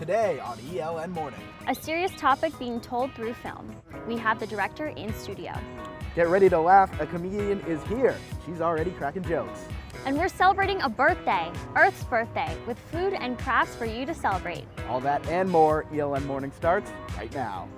Today on ELN Morning. A serious topic being told through film. We have the director in studio. Get ready to laugh, a comedian is here. She's already cracking jokes. And we're celebrating a birthday, Earth's birthday, with food and crafts for you to celebrate. All that and more, ELN Morning starts right now.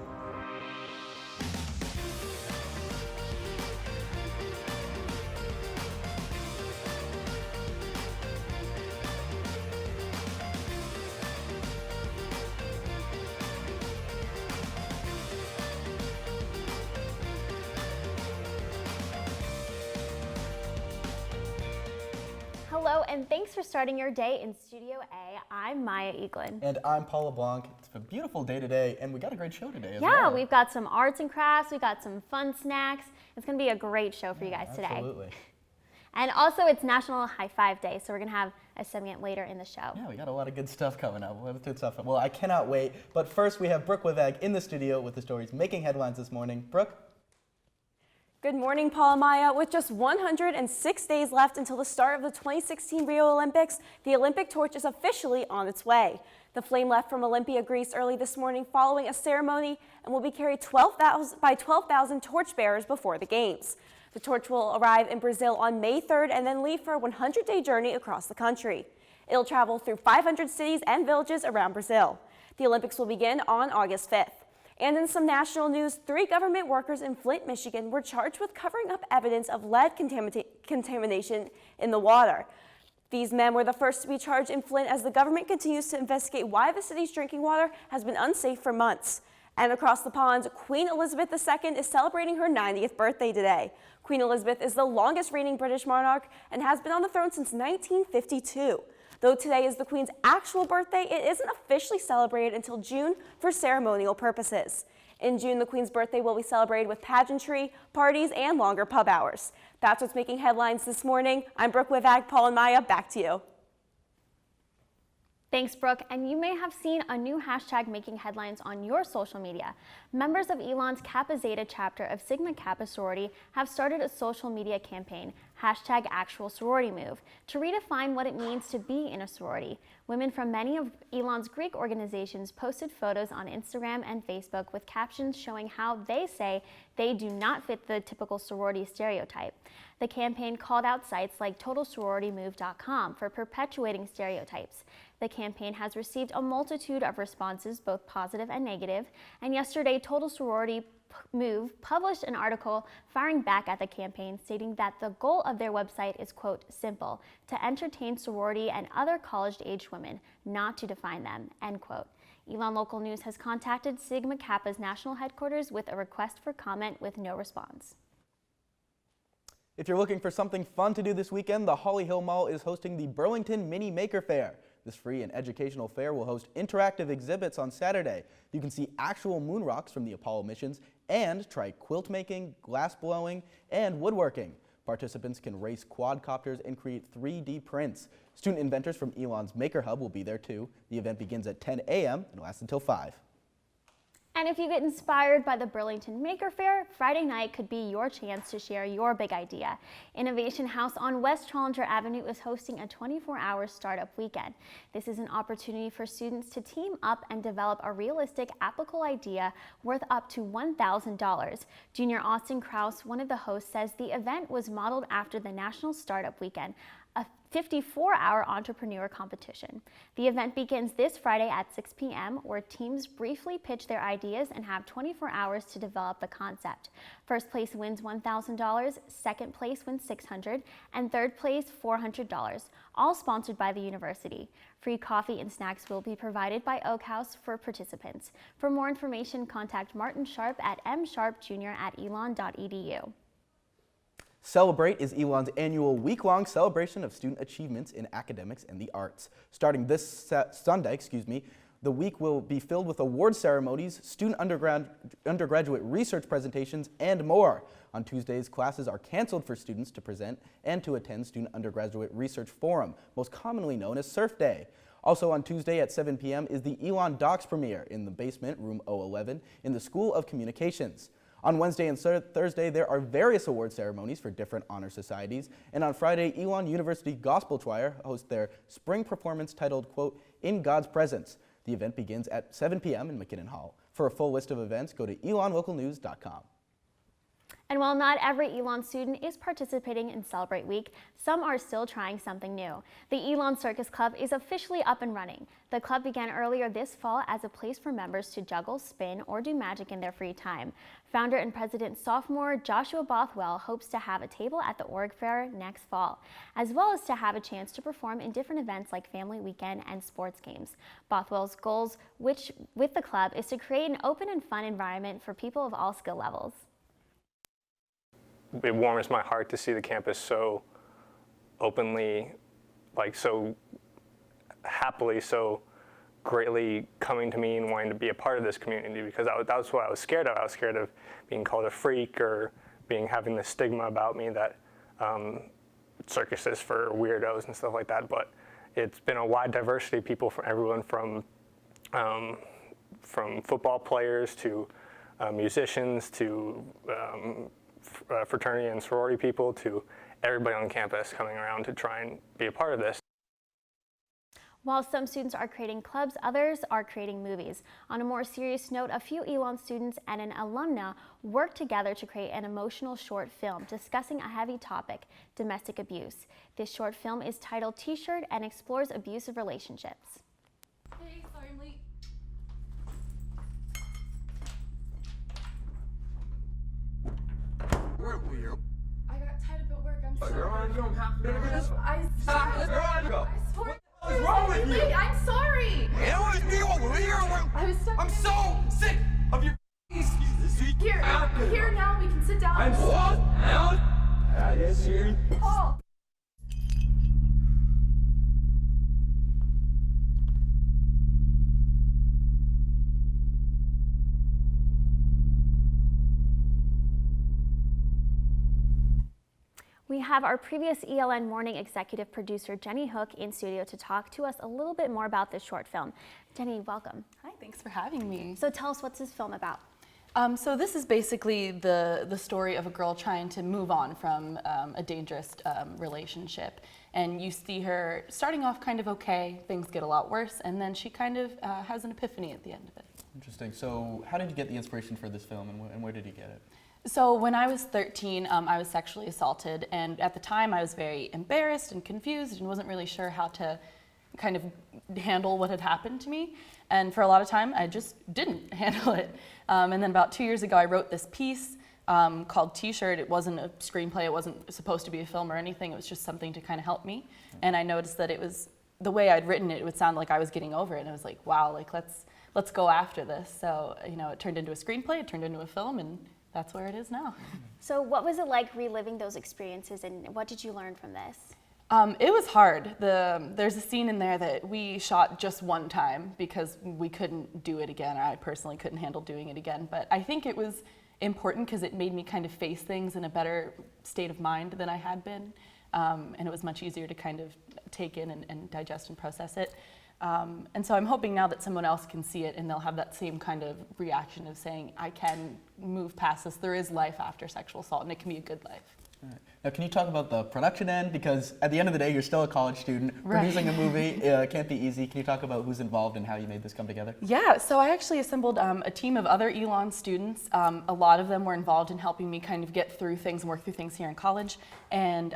Hello, and thanks for starting your day in Studio A. I'm Maya Eaglin. And I'm Paula Blanc. It's a beautiful day today, and we got a great show today as well. Yeah, we've got some arts and crafts, we've got some fun snacks. It's going to be a great show for you guys today. Absolutely. And also, it's National High Five Day, so we're going to have a segment later in the show. Yeah, we got a lot of good stuff coming up. We'll have good stuff. Well, I cannot wait. But first, we have Brooke Wivag in the studio with the stories making headlines this morning. Brooke? Good morning, Paula Maya. With just 106 days left until the start of the 2016 Rio Olympics, the Olympic torch is officially on its way. The flame left from Olympia, Greece early this morning following a ceremony and will be carried 12,000 torchbearers before the Games. The torch will arrive in Brazil on May 3rd and then leave for a 100-day journey across the country. It'll travel through 500 cities and villages around Brazil. The Olympics will begin on August 5th. And in some national news, 3 government workers in Flint, Michigan were charged with covering up evidence of lead contamination in the water. These men were the first to be charged in Flint as the government continues to investigate why the city's drinking water has been unsafe for months. And across the pond, Queen Elizabeth II is celebrating her 90th birthday today. Queen Elizabeth is the longest reigning British monarch and has been on the throne since 1952. Though today is the Queen's actual birthday, it isn't officially celebrated until June for ceremonial purposes. In June, the Queen's birthday will be celebrated with pageantry, parties, and longer pub hours. That's what's making headlines this morning. I'm Brooke Wivag. Paul and Maya, back to you. Thanks, Brooke. And you may have seen a new hashtag making headlines on your social media. Members of ELN's Kappa Zeta chapter of Sigma Kappa sorority have started a social media campaign, hashtag Actual Sorority Move, to redefine what it means to be in a sorority. Women from many of ELN's Greek organizations posted photos on Instagram and Facebook with captions showing how they say they do not fit the typical sorority stereotype. The campaign called out sites like TotalSororityMove.com for perpetuating stereotypes. The campaign has received a multitude of responses, both positive and negative, and yesterday Total Sorority Move published an article firing back at the campaign, stating that the goal of their website is, quote, simple, to entertain sorority and other college-aged women, not to define them, end quote. ELN Local News has contacted Sigma Kappa's national headquarters with a request for comment with no response. If you're looking for something fun to do this weekend, the Holly Hill Mall is hosting the Burlington Mini Maker Fair. This free and educational fair will host interactive exhibits on Saturday. You can see actual moon rocks from the Apollo missions and try quilt making, glass blowing, and woodworking. Participants can race quadcopters and create 3D prints. Student inventors from ELN's Maker Hub will be there too. The event begins at 10 a.m. and lasts until 5. And if you get inspired by the Burlington Maker Fair, Friday night could be your chance to share your big idea. Innovation House on West Challenger Avenue is hosting a 24-hour startup weekend. This is an opportunity for students to team up and develop a realistic, applicable idea worth up to $1,000. Junior Austin Krause, one of the hosts, says the event was modeled after the National Startup Weekend, a 54-hour entrepreneur competition. The event begins this Friday at 6 p.m. where teams briefly pitch their ideas and have 24 hours to develop the concept. First place wins $1,000, second place wins $600, and third place $400, all sponsored by the university. Free coffee and snacks will be provided by Oak House for participants. For more information, contact Martin Sharp at msharpjr@elon.edu. Celebrate is ELN's annual week-long celebration of student achievements in academics and the arts. Starting this Sunday, the week will be filled with award ceremonies, student undergraduate research presentations, and more. On Tuesdays, classes are canceled for students to present and to attend Student Undergraduate Research Forum, most commonly known as Surf Day. Also on Tuesday at 7 p.m. is the ELN Docs premiere in the basement, room 011, in the School of Communications. On Wednesday and Thursday, there are various award ceremonies for different honor societies, and on Friday, ELN University Gospel Choir hosts their spring performance titled, quote, In God's Presence. The event begins at 7 p.m. in McKinnon Hall. For a full list of events, go to elonlocalnews.com. And while not every Elon student is participating in Celebrate Week, some are still trying something new. The Elon Circus Club is officially up and running. The club began earlier this fall as a place for members to juggle, spin, or do magic in their free time. Founder and president sophomore Joshua Bothwell hopes to have a table at the org fair next fall, as well as to have a chance to perform in different events like Family Weekend and sports games. Bothwell's goals with the club is to create an open and fun environment for people of all skill levels. It warms my heart to see the campus so openly, so happily, so greatly coming to me and wanting to be a part of this community, because that was what I was scared of. I was scared of being called a freak or having this stigma about me that circuses for weirdos and stuff like that. But it's been a wide diversity of people, from everyone from football players to musicians to fraternity and sorority people, to everybody on campus coming around to try and be a part of this. While some students are creating clubs, others are creating movies. On a more serious note, a few Elon students and an alumna worked together to create an emotional short film discussing a heavy topic, domestic abuse. This short film is titled T-Shirt and explores abusive relationships. Hey, sorry I'm late. Where were you? I got tied up at work. I'm sorry. You're on your half minute. I Go. swore. What is wrong with you? I'm sorry. It was me over here. I was stuck. I'm so sick of your excuses. Here now. We can sit down. I'm so out. That is here. Paul. We have our previous ELN morning executive producer, Jenny Hook, in studio to talk to us a little bit more about this short film. Jenny, welcome. Hi, thanks for having me. So tell us, what's this film about? So this is basically the story of a girl trying to move on from a dangerous relationship. And you see her starting off kind of okay, things get a lot worse, and then she kind of has an epiphany at the end of it. Interesting. So how did you get the inspiration for this film, and where did you get it? So when I was 13, I was sexually assaulted, and at the time I was very embarrassed and confused and wasn't really sure how to kind of handle what had happened to me. And for a lot of time, I just didn't handle it. And then about 2 years ago, I wrote this piece called T-Shirt. It wasn't a screenplay, it wasn't supposed to be a film or anything, it was just something to kind of help me. And I noticed that it was, the way I'd written it, it would sound like I was getting over it, and I was like, wow, like let's go after this. So, you know, it turned into a screenplay, it turned into a film, and that's where it is now. So what was it like reliving those experiences, and what did you learn from this? It was hard. There's a scene in there that we shot just one time because we couldn't do it again. I personally couldn't handle doing it again, but I think it was important because it made me kind of face things in a better state of mind than I had been, and it was much easier to kind of take in and digest and process it. And so I'm hoping now that someone else can see it and they'll have that same kind of reaction of saying, I can move past this. There is life after sexual assault, and it can be a good life. All right. Now, can you talk about the production end? Because at the end of the day, you're still a college student. Right. Producing a movie can't be easy. Can you talk about who's involved and how you made this come together? Yeah, so I actually assembled a team of other ELN students. A lot of them were involved in helping me kind of get through things and work through things here in college. And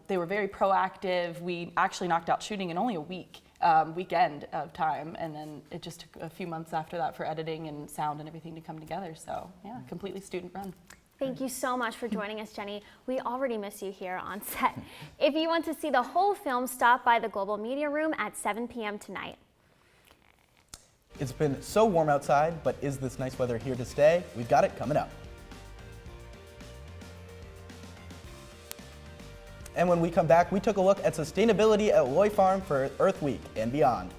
they were very proactive. We actually knocked out shooting in only a weekend of time, and then it just took a few months after that for editing and sound and everything to come together. So yeah, completely student run. Thank you so much for joining us, Jenny. We already miss you here on set. If you want to see the whole film, stop by the Global Media Room at 7 p.m. tonight. It's been so warm outside, but is this nice weather here to stay? We've got it coming up. And when we come back, we took a look at sustainability at Loy Farm for Earth Week and beyond.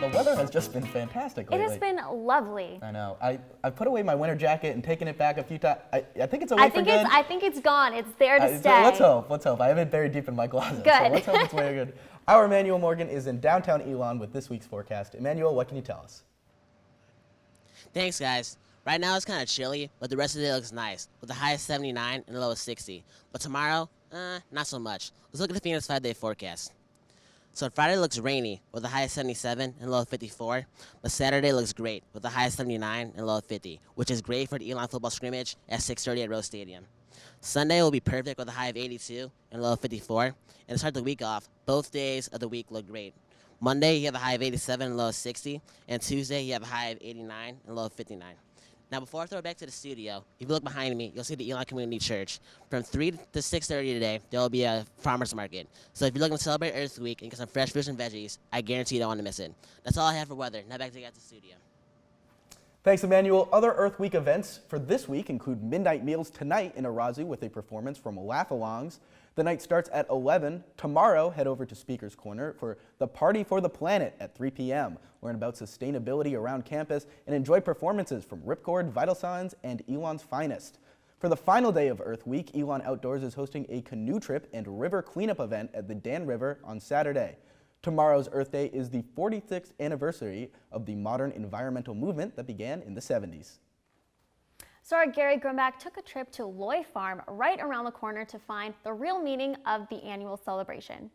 The weather has just been fantastic It lately. has been lovely. I know. I put away my winter jacket and taken it back a few times. I think it's away for good. I think it's gone. It's there to So stay. let's hope. Let's hope. I have it buried deep in my closet. Good. So let's hope it's way good. Our Emmanuel Morgan is in downtown Elon with this week's forecast. Emmanuel, what can you tell us? Thanks, guys. Right now it's kind of chilly, but the rest of the day looks nice, with the high of 79 and the low of 60. But tomorrow, Not so much. Let's look at the Phoenix 5-day forecast. So Friday looks rainy with a high of 77 and low of 54, but Saturday looks great with a high of 79 and low of 50, which is great for the ELN football scrimmage at 6:30 at Rose Stadium. Sunday will be perfect with a high of 82 and low of 54, and to start the week off, both days of the week look great. Monday, you have a high of 87 and low of 60, and Tuesday, you have a high of 89 and low of 59. Now, before I throw it back to the studio, if you look behind me, you'll see the ELN Community Church. From 3 to 6:30 today, there will be a farmer's market. So if you're looking to celebrate Earth Week and get some fresh fruits and veggies, I guarantee you don't want to miss it. That's all I have for weather. Now back to you guys at the studio. Thanks, Emmanuel. Other Earth Week events for this week include midnight meals tonight in Arazu with a performance from Laugh-Alongs. The night starts at 11. Tomorrow, head over to Speaker's Corner for the Party for the Planet at 3 p.m. Learn about sustainability around campus and enjoy performances from Ripcord, Vital Signs, and ELN's Finest. For the final day of Earth Week, ELN Outdoors is hosting a canoe trip and river cleanup event at the Dan River on Saturday. Tomorrow's Earth Day is the 46th anniversary of the modern environmental movement that began in the 70s. Star Gary Grumbach took a trip to Loy Farm right around the corner to find the real meaning of the annual celebration.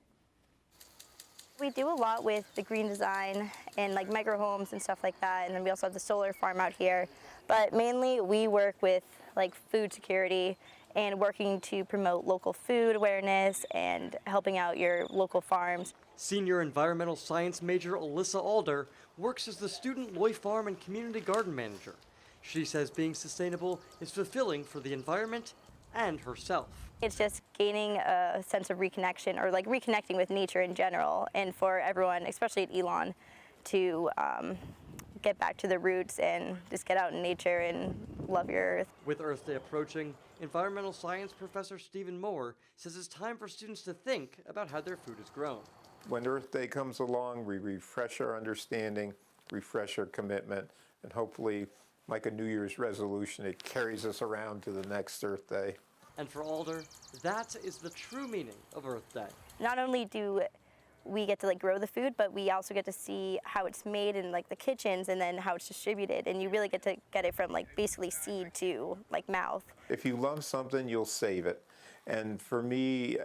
We do a lot with the green design and like micro homes and stuff like that, and then we also have the solar farm out here. But mainly we work with like food security and working to promote local food awareness and helping out your local farms. Senior environmental science major Alyssa Alder works as the student Loy Farm and community garden manager. She says being sustainable is fulfilling for the environment and herself. It's just gaining a sense of reconnection, or like reconnecting with nature in general, and for everyone, especially at ELN, to get back to the roots and just get out in nature and love your earth. With Earth Day approaching, environmental science professor Stephen Moore says it's time for students to think about how their food is grown. When Earth Day comes along, we refresh our understanding, refresh our commitment, and hopefully, like a New Year's resolution, it carries us around to the next Earth Day. And for Alder, that is the true meaning of Earth Day. Not only do we get to like grow the food, but we also get to see how it's made in like the kitchens and then how it's distributed, and you really get to get it from like basically seed to like mouth. If you love something, you'll save it. And for me,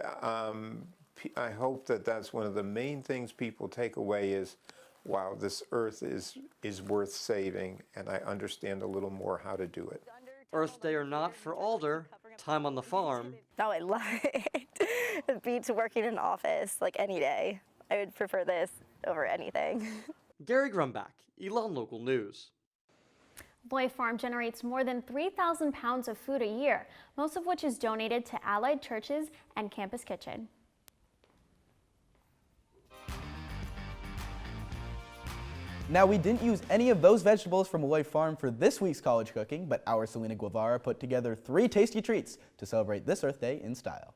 I hope that that's one of the main things people take away is, wow, this earth is worth saving, and I understand a little more how to do it. Earth Day or not, for Alder, time on the farm. Oh, I love it. It beats working in an office like any day. I would prefer this over anything. Gary Grumbach, ELN Local News. Loy Farm generates more than 3,000 pounds of food a year, most of which is donated to allied churches and Campus Kitchen. Now, we didn't use any of those vegetables from Loy Farm for this week's college cooking, but our Selena Guevara put together 3 tasty treats to celebrate this Earth Day in style.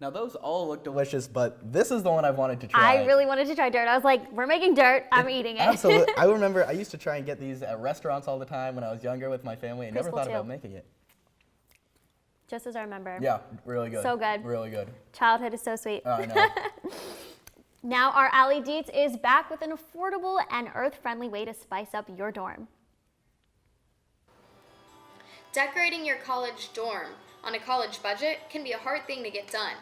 Now those all look delicious, but this is the one I've wanted to try. I really wanted to try dirt. I was like, we're making dirt. I'm eating it. Absolutely. I remember I used to try and get these at restaurants all the time when I was younger with my family and never Preschool thought too. about making it. Just as I remember. Yeah, really good. So good. Really good. Childhood is so sweet. Oh, I know. Now our Allie Dietz is back with an affordable and earth-friendly way to spice up your dorm. Decorating your college dorm on a college budget can be a hard thing to get done.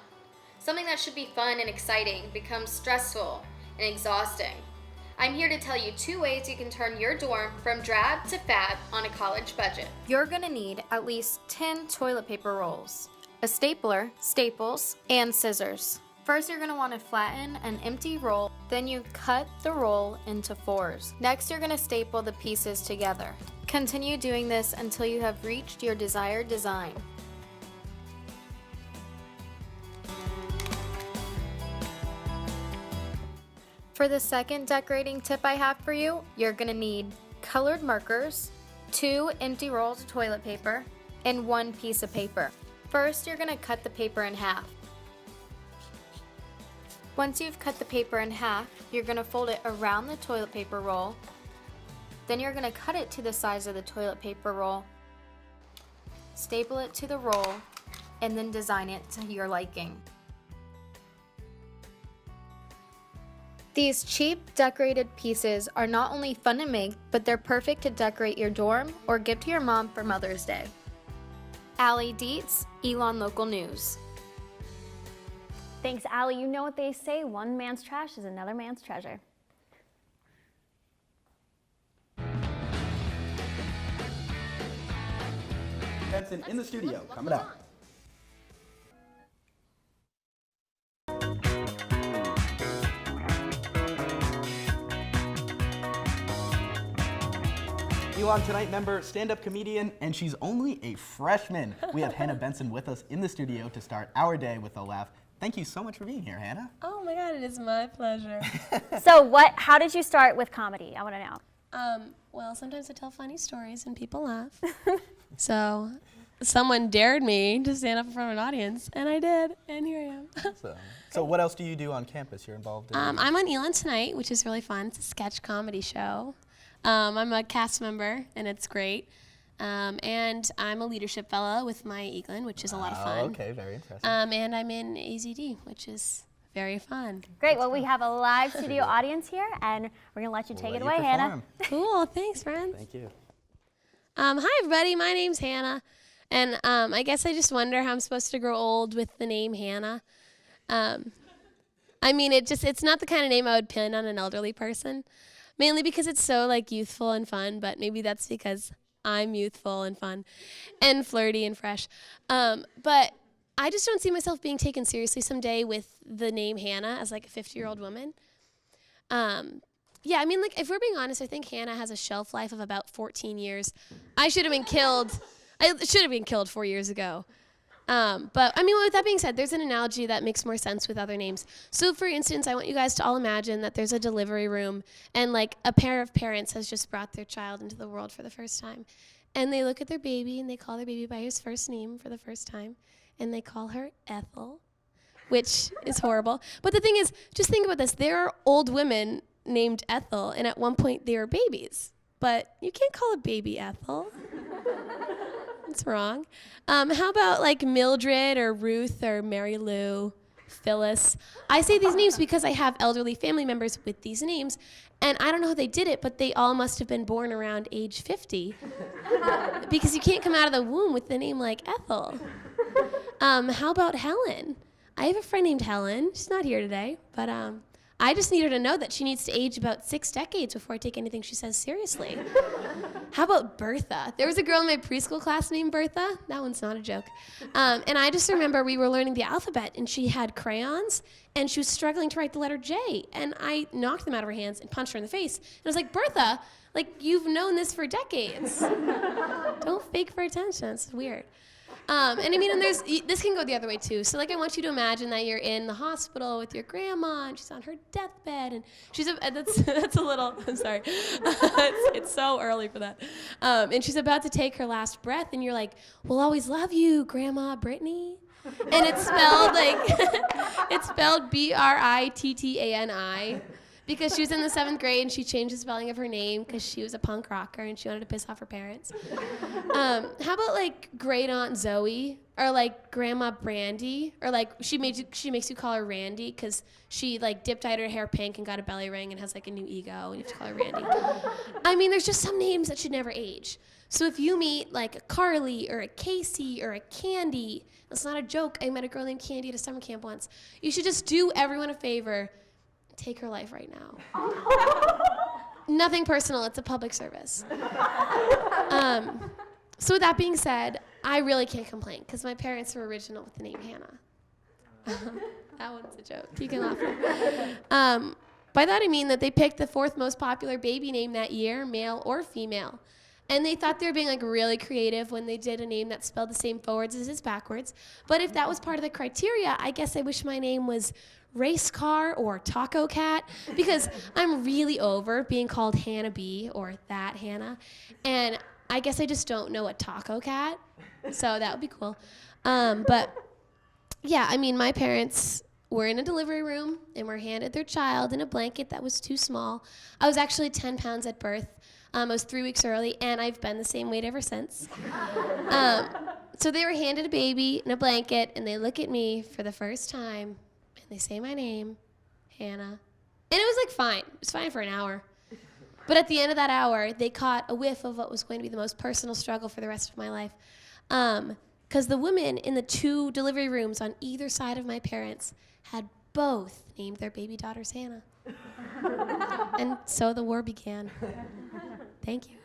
Something that should be fun and exciting becomes stressful and exhausting. I'm here to tell you 2 ways you can turn your dorm from drab to fab on a college budget. You're gonna need at least 10 toilet paper rolls, a stapler, staples, and scissors. First, you're gonna wanna flatten an empty roll, then you cut the roll into 4s. Next, you're gonna staple the pieces together. Continue doing this until you have reached your desired design. For the second decorating tip I have for you, you're gonna need colored markers, 2 empty rolls of toilet paper, and 1 piece of paper. First, you're gonna cut the paper in half. Once you've cut the paper in half, you're gonna fold it around the toilet paper roll. Then you're gonna cut it to the size of the toilet paper roll, staple it to the roll, and then design it to your liking. These cheap decorated pieces are not only fun to make, but they're perfect to decorate your dorm or give to your mom for Mother's Day. Allie Dietz, Elon Local News. Thanks, Allie. You know what they say, one man's trash is another man's treasure. Benson in the studio, coming up. Elon Tonight member, stand-up comedian, and she's only a freshman. We have Hannah Benson with us in the studio to start our day with a laugh. Thank you so much for being here, Hannah. Oh my God, it is my pleasure. So how did you start with comedy? I want to know. Well, sometimes I tell funny stories and people laugh. So someone dared me to stand up in front of an audience, and I did, and here I am. So what else do you do on campus you're involved in? I'm on Elon Tonight, which is really fun. It's a sketch comedy show. I'm a cast member, and it's great. And I'm a leadership fellow with my ELN, which is a lot of fun. Okay, very interesting. And I'm in AZD, which is very fun. Great. Well, we have a live studio audience here, and we're going to let you take it away, Hannah. Cool. Thanks, friends. Thank you. Hi, everybody. My name's Hannah. And I guess I just wonder how I'm supposed to grow old with the name Hannah. I mean, it's not the kind of name I would pin on an elderly person, mainly because it's so like youthful and fun, but maybe that's because I'm youthful and fun and flirty and fresh. But I just don't see myself being taken seriously someday with the name Hannah as like a 50-year-old woman. Yeah, I mean, like, if we're being honest, I think Hannah has a shelf life of about 14 years. I should have been killed. I should have been killed 4 years ago. But, I mean, with that being said, there's an analogy that makes more sense with other names. So, for instance, I want you guys to all imagine that there's a delivery room, and, like, a pair of parents has just brought their child into the world for the first time. And they look at their baby, and they call their baby by his first name for the first time. And they call her Ethel, which is horrible. But the thing is, just think about this. There are old women named Ethel, and at one point they were babies. But you can't call a baby Ethel. That's wrong. How about like Mildred or Ruth or Mary Lou, Phyllis? I say these names because I have elderly family members with these names, and I don't know how they did it, but they all must have been born around age 50 because you can't come out of the womb with a name like Ethel. How about Helen? I have a friend named Helen. She's not here today, but I just need her to know that she needs to age about 6 decades before I take anything she says seriously. How about Bertha? There was a girl in my preschool class named Bertha. That one's not a joke. And I just remember we were learning the alphabet, and she had crayons, and she was struggling to write the letter J. And I knocked them out of her hands and punched her in the face. And I was like, Bertha, like, you've known this for decades. Don't fake for attention. It's weird. And I mean, and this can go the other way too. So like, I want you to imagine that you're in the hospital with your grandma, and she's on her deathbed, and she's that's a little. I'm sorry, it's so early for that. And she's about to take her last breath, and you're like, "We'll always love you, Grandma Brittany." And it's spelled like, it's spelled Brittani, because she was in the 7th grade and she changed the spelling of her name because she was a punk rocker and she wanted to piss off her parents. How about like Great Aunt Zoe, or like Grandma Brandy, or like she makes you call her Randy because she like dyed her hair pink and got a belly ring and has like a new ego and you have to call her Randy. I mean, there's just some names that should never age. So if you meet like a Carly or a Casey or a Candy, that's not a joke. I met a girl named Candy at a summer camp once. You should just do everyone a favor. Take her life right now. Nothing personal, it's a public service. So with that being said, I really can't complain because my parents were original with the name Hannah. That one's a joke, you can laugh. By that I mean that they picked the 4th most popular baby name that year, male or female. And they thought they were being like really creative when they did a name that spelled the same forwards as it is backwards. But if that was part of the criteria, I guess I wish my name was Race Car or Taco Cat, because I'm really over being called Hannah B or that Hannah. And I guess I just don't know a Taco Cat, so that would be cool. But yeah, I mean, my parents were in a delivery room and were handed their child in a blanket that was too small. I was actually 10 pounds at birth. I was 3 weeks early, and I've been the same weight ever since. So they were handed a baby in a blanket, and they look at me for the first time, and they say my name, Hannah. And it was like fine. It was fine for an hour. But at the end of that hour, they caught a whiff of what was going to be the most personal struggle for the rest of my life. Because the women in the 2 delivery rooms on either side of my parents had both named their baby daughters Hannah. And so the war began. Thank you.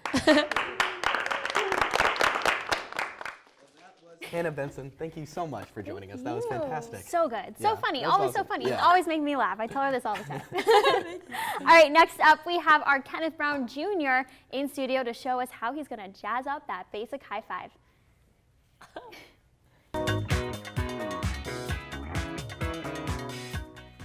Hannah Benson, thank you so much for joining us. That was fantastic. So good. So funny. that was Always awesome. so funny. Yeah. You always make me laugh. I tell her this all the time. All right, next up we have our Kenneth Brown Jr. in studio to show us how he's going to jazz up that basic high five.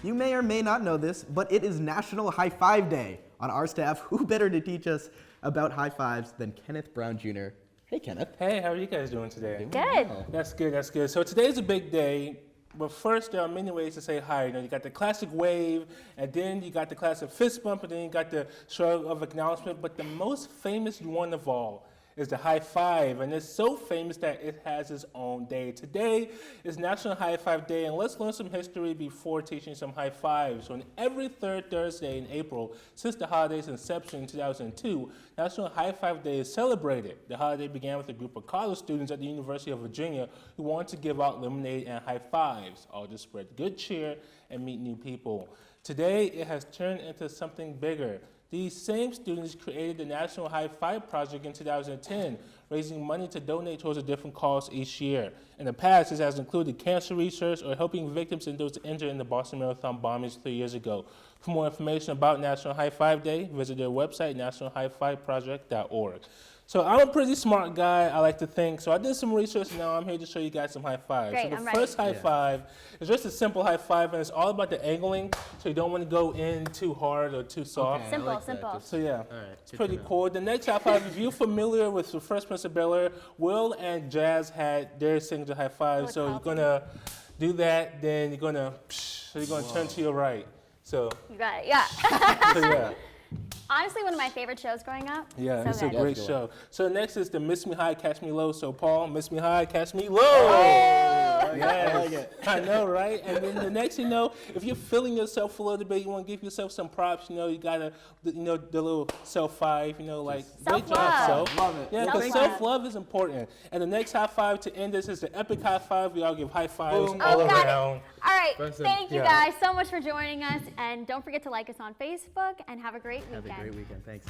You may or may not know this, but it is National High Five Day. On our staff, who better to teach us about high fives than Kenneth Brown Jr. Hey, Kenneth. Hey, how are you guys doing today? Good. That's good, that's good. So today's a big day, but first there are many ways to say hi. You know, you got the classic wave, and then you got the classic fist bump, and then you got the shrug of acknowledgement, but the most famous one of all is the high five, and it's so famous that it has its own day. Today is National High Five Day, and let's learn some history before teaching some high fives. So on every 3rd Thursday in April, since the holiday's inception in 2002, National High Five Day is celebrated. The holiday began with a group of college students at the University of Virginia who wanted to give out lemonade and high fives, all to spread good cheer and meet new people. Today, it has turned into something bigger. These same students created the National High Five Project in 2010, raising money to donate towards a different cause each year. In the past, this has included cancer research or helping victims and those injured in the Boston Marathon bombings 3 years ago. For more information about National High Five Day, visit their website, nationalhighfiveproject.org. So I'm a pretty smart guy, I like to think. So I did some research, and now I'm here to show you guys some high fives. Great, so the I'm ready. first high five is just a simple high five, and it's all about the angling. So you don't want to go in too hard or too soft. Okay, Simple, I like that. simple. So yeah, it's good pretty to know. cool. The next high five, if you're familiar with the Fresh Prince of Bel-Air, Will and Jazz had their signature high five. So you're gonna do that, then you're gonna, so you're gonna turn to your right. So, You got it, yeah. so yeah. Honestly, one of my favorite shows growing up. Yeah, so it's good. a great show. So next is the Miss Me High, Catch Me Low. So Paul, Miss Me High, Catch Me Low. Yes. I like it. I know, right? And then the next, you know, if you're feeling yourself a little bit, you want to give yourself some props. You know, you gotta, you know, the little self five. You know, like great job, Self-love. self. Love it. Yeah, because Self-love. self-love is important. And the next high five to end this is the epic high five. We all give high fives Boom. all Oh, got it. around. All right, Benson. thank you Yeah. guys so much for joining us, and don't forget to like us on Facebook, and have a great weekend. Have a great weekend. Thanks.